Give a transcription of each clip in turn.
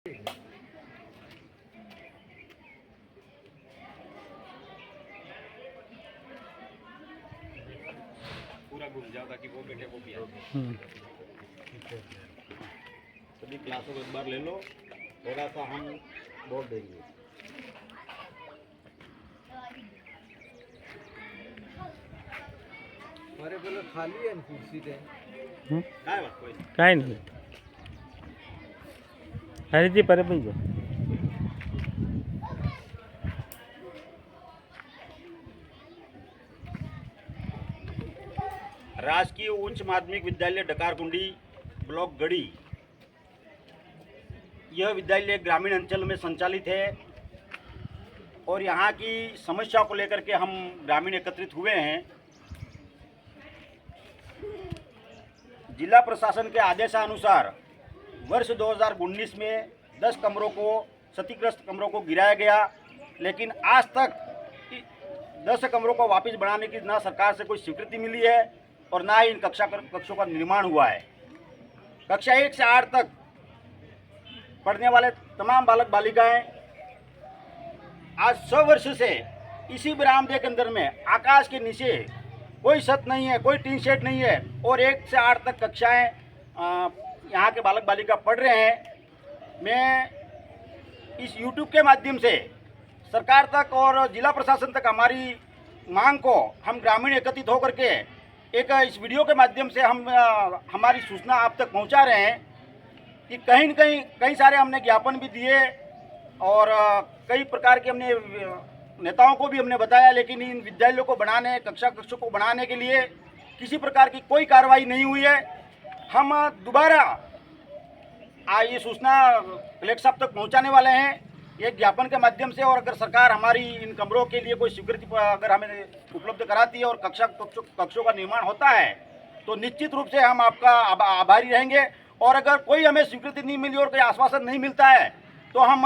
पूरा घूम जाओ ताकि वो बैठे वो भी सभी क्लासों को एक बार ले लो, थोड़ा सा हम बोल देंगे। अरे बोलो खाली है कुर्सी दे काय नहीं अरे जी परे पण जो राजकीय उच्च माध्यमिक विद्यालय डकारकुंडी ब्लॉक गढ़ी, यह विद्यालय ग्रामीण अंचल में संचालित है और यहाँ की समस्या को लेकर के हम ग्रामीण एकत्रित हुए हैं। जिला प्रशासन के आदेशानुसार वर्ष 2019 में 10 कमरों को क्षतिग्रस्त कमरों को गिराया गया, लेकिन आज तक 10 कमरों को वापस बनाने की ना सरकार से कोई स्वीकृति मिली है और ना ही इन कक्षों का निर्माण हुआ है। कक्षा 1 से 8 तक पढ़ने वाले तमाम बालक बालिकाएं आज 100 वर्ष से इसी बरामदे के अंदर में आकाश के नीचे कोई छत नहीं है, कोई टीन शेड नहीं है और 1 से 8 तक कक्षाएं यहाँ के बालक बालिका पढ़ रहे हैं। मैं इस YouTube के माध्यम से सरकार तक और जिला प्रशासन तक हमारी मांग को हम ग्रामीण एकत्रित होकर के एक इस वीडियो के माध्यम से हम हमारी सूचना आप तक पहुंचा रहे हैं कि कहीं न कहीं कई सारे हमने ज्ञापन भी दिए और कई प्रकार के हमने नेताओं को भी हमने बताया, लेकिन इन विद्यालयों को बनाने कक्षों को बनाने के लिए किसी प्रकार की कोई कार्रवाई नहीं हुई है। हम दोबारा ये सूचना कलेक्टर साहब तक पहुंचाने वाले हैं एक ज्ञापन के माध्यम से, और अगर सरकार हमारी इन कमरों के लिए कोई स्वीकृति अगर हमें उपलब्ध कराती है और कक्षों का निर्माण होता है तो निश्चित रूप से हम आपका आभारी रहेंगे। और अगर कोई हमें स्वीकृति नहीं मिली और कोई आश्वासन नहीं मिलता है तो हम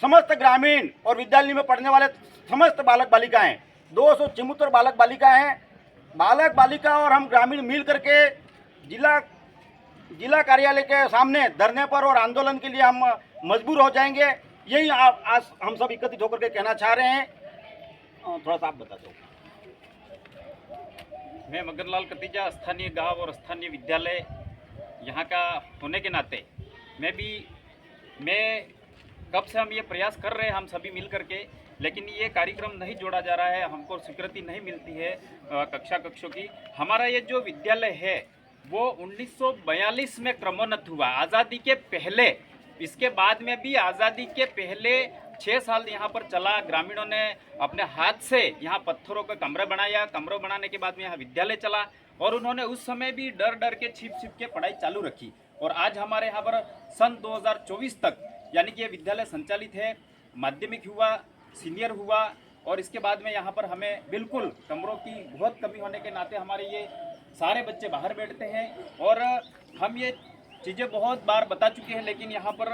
समस्त ग्रामीण और विद्यालय में पढ़ने वाले समस्त बालक बालिकाएं 274 बालक बालिका और हम ग्रामीण मिल करके जिला कार्यालय के सामने धरने पर और आंदोलन के लिए हम मजबूर हो जाएंगे। यही आज हम सब एकत्रित होकर के कहना चाह रहे हैं। थोड़ा सा आप बता दो। मैं मगनलाल कतीजा, स्थानीय गांव और स्थानीय विद्यालय यहाँ का होने के नाते मैं कब से हम ये प्रयास कर रहे हैं हम सभी मिल करके, लेकिन ये कार्यक्रम नहीं जोड़ा जा रहा है, हमको स्वीकृति नहीं मिलती है कक्षों की। हमारा ये जो विद्यालय है वो 1942 में क्रमोन्नत हुआ, आज़ादी के पहले। इसके बाद में भी आज़ादी के पहले 6 साल यहाँ पर चला। ग्रामीणों ने अपने हाथ से यहाँ पत्थरों का कमरा बनाया, कमरों बनाने के बाद में यहाँ विद्यालय चला और उन्होंने उस समय भी डर के छिप के पढ़ाई चालू रखी। और आज हमारे यहाँ पर सन 2024 तक यानी कि ये विद्यालय संचालित है। माध्यमिक हुआ, सीनियर हुआ और इसके बाद में यहाँ पर हमें बिल्कुल कमरों की बहुत कमी होने के नाते हमारे ये सारे बच्चे बाहर बैठते हैं और हम ये चीज़ें बहुत बार बता चुके हैं, लेकिन यहाँ पर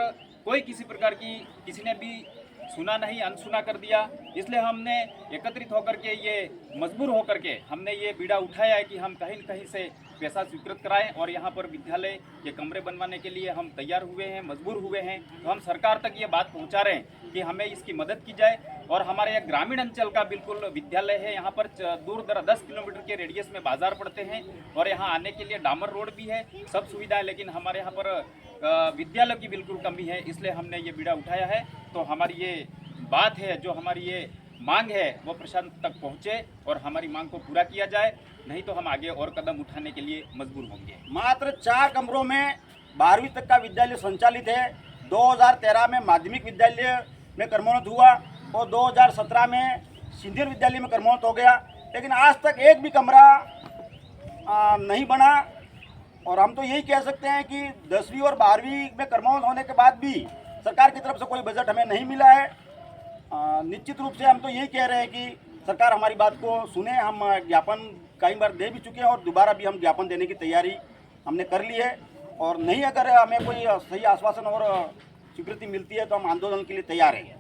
कोई किसी प्रकार की किसी ने भी सुना नहीं, अनसुना कर दिया। इसलिए हमने एकत्रित होकर के ये मजबूर होकर के हमने ये बीड़ा उठाया है कि हम कहीं न कहीं से पैसा स्वीकृत कराएं और यहाँ पर विद्यालय के कमरे बनवाने के लिए हम तैयार हुए हैं, मजबूर हुए हैं। तो हम सरकार तक ये बात पहुँचा रहे हैं कि हमें इसकी मदद की जाए। और हमारे यहाँ ग्रामीण अंचल का बिल्कुल विद्यालय है, यहाँ पर दूर 10 किलोमीटर के रेडियस में बाजार पड़ते हैं और यहाँ आने के लिए डामर रोड भी है, सब सुविधा है, लेकिन हमारे यहाँ पर विद्यालय की बिल्कुल कमी है। इसलिए हमने ये बीड़ा उठाया है। तो हमारी ये बात है, जो हमारी ये मांग है वो प्रशासन तक पहुँचे और हमारी मांग को पूरा किया जाए, नहीं तो हम आगे और कदम उठाने के लिए मजबूर होंगे। मात्र 4 कमरों में 12वीं तक का विद्यालय संचालित है। 2013 में माध्यमिक विद्यालय में क्रमोन्नत हुआ और 2017 में सीनियर विद्यालय में क्रमोन्नत हो गया, लेकिन आज तक एक भी कमरा नहीं बना। और हम तो यही कह सकते हैं कि 10वीं और 12वीं में क्रमोन्नत होने के बाद भी सरकार की तरफ से कोई बजट हमें नहीं मिला है। निश्चित रूप से हम तो यही कह रहे हैं कि सरकार हमारी बात को सुने। हम ज्ञापन कई बार दे भी चुके हैं और दोबारा भी हम ज्ञापन देने की तैयारी हमने कर ली है, और नहीं अगर हमें कोई सही आश्वासन और स्वीकृति मिलती है तो हम आंदोलन के लिए तैयार हैं।